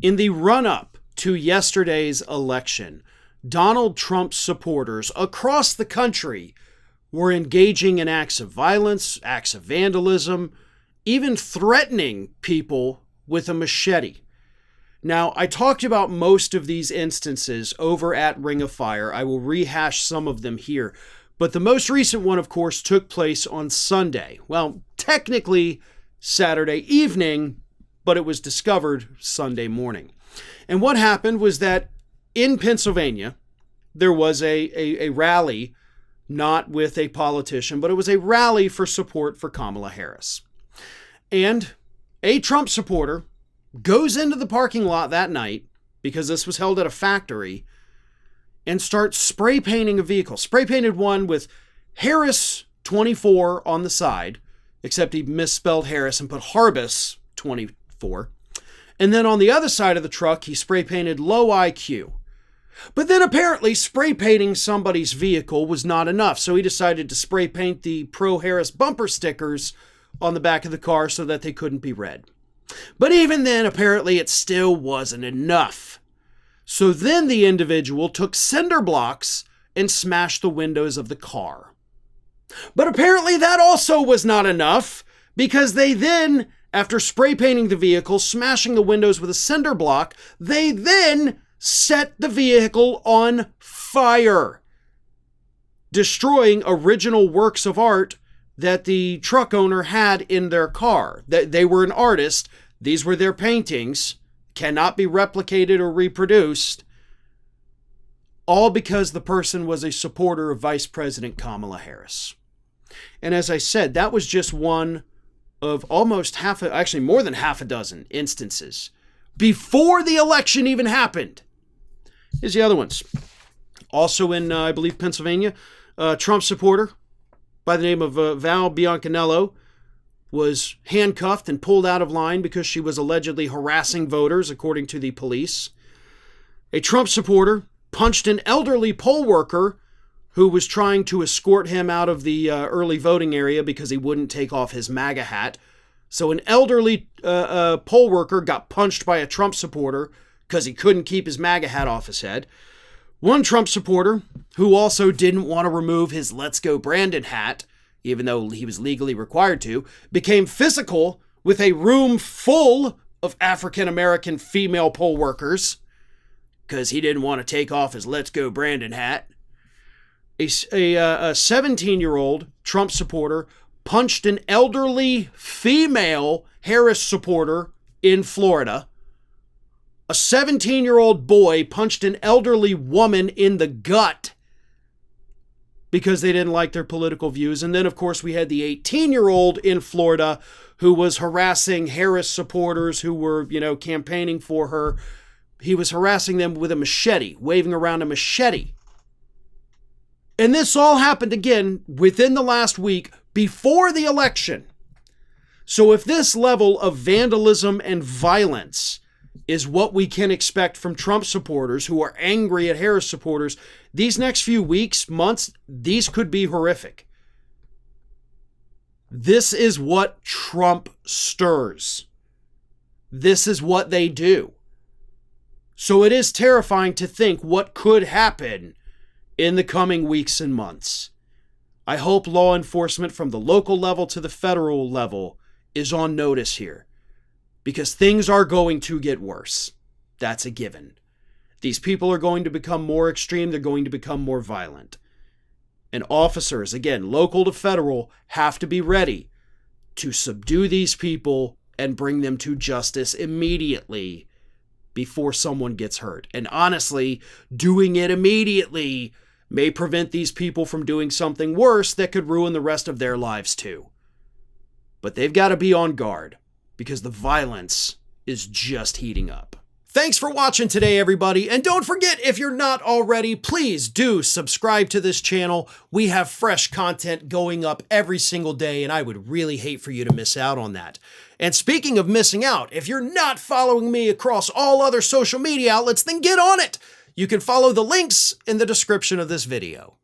In the run-up to yesterday's election, Donald Trump's supporters across the country were engaging in acts of violence, acts of vandalism, even threatening people with a machete. Now, I talked about most of these instances over at Ring of Fire. I will rehash some of them here. But the most recent one, of course, took place on Sunday. Well, technically Saturday evening, but it was discovered Sunday morning. And what happened was that in Pennsylvania, there was a rally, not with a politician, but it was a rally for support for Kamala Harris. And a Trump supporter goes into the parking lot that night, because this was held at a factory, and starts spray painting a vehicle. Spray painted one with Harris 24 on the side, except he misspelled Harris and put Harbus 24. And then on the other side of the truck, he spray painted low IQ. But then apparently spray painting somebody's vehicle was not enough, so he decided to spray paint the pro-Harris bumper stickers on the back of the car so that they couldn't be read. But even then, apparently it still wasn't enough. So then the individual took cinder blocks and smashed the windows of the car. But apparently that also was not enough, because they then, after spray painting the vehicle, smashing the windows with a cinder block, they then set the vehicle on fire, destroying original works of art that the truck owner had in their car. They were an artist. These were their paintings, cannot be replicated or reproduced, all because the person was a supporter of Vice President Kamala Harris. And as I said, that was just one of almost actually more than half a dozen instances before the election even happened. Here's the other ones. Also in, I believe, Pennsylvania, a Trump supporter by the name of Val Biancanello was handcuffed and pulled out of line because she was allegedly harassing voters, according to the police. A Trump supporter punched an elderly poll worker who was trying to escort him out of the early voting area because he wouldn't take off his MAGA hat. So an elderly poll worker got punched by a Trump supporter because he couldn't keep his MAGA hat off his head. One Trump supporter, who also didn't want to remove his Let's Go Brandon hat, even though he was legally required to, became physical with a room full of African-American female poll workers because he didn't want to take off his Let's Go Brandon hat. A 17-year-old Trump supporter punched an elderly female Harris supporter in Florida. A 17-year-old boy punched an elderly woman in the gut because they didn't like their political views. And then, of course, we had the 18-year-old in Florida who was harassing Harris supporters who were, campaigning for her. He was harassing them with a machete, waving around a machete. And this all happened again within the last week before the election. So if this level of vandalism and violence is what we can expect from Trump supporters who are angry at Harris supporters, these next few weeks, months, these could be horrific. This is what Trump stirs. This is what they do. So it is terrifying to think what could happen in the coming weeks and months. I hope law enforcement from the local level to the federal level is on notice here, because things are going to get worse. That's a given. These people are going to become more extreme. They're going to become more violent. And officers, again, local to federal, have to be ready to subdue these people and bring them to justice immediately before someone gets hurt. And honestly, doing it immediately may prevent these people from doing something worse that could ruin the rest of their lives too. But they've got to be on guard, because the violence is just heating up. Thanks for watching today, everybody. And don't forget, if you're not already, please do subscribe to this channel. We have fresh content going up every single day, and I would really hate for you to miss out on that. And speaking of missing out, if you're not following me across all other social media outlets, then get on it. You can follow the links in the description of this video.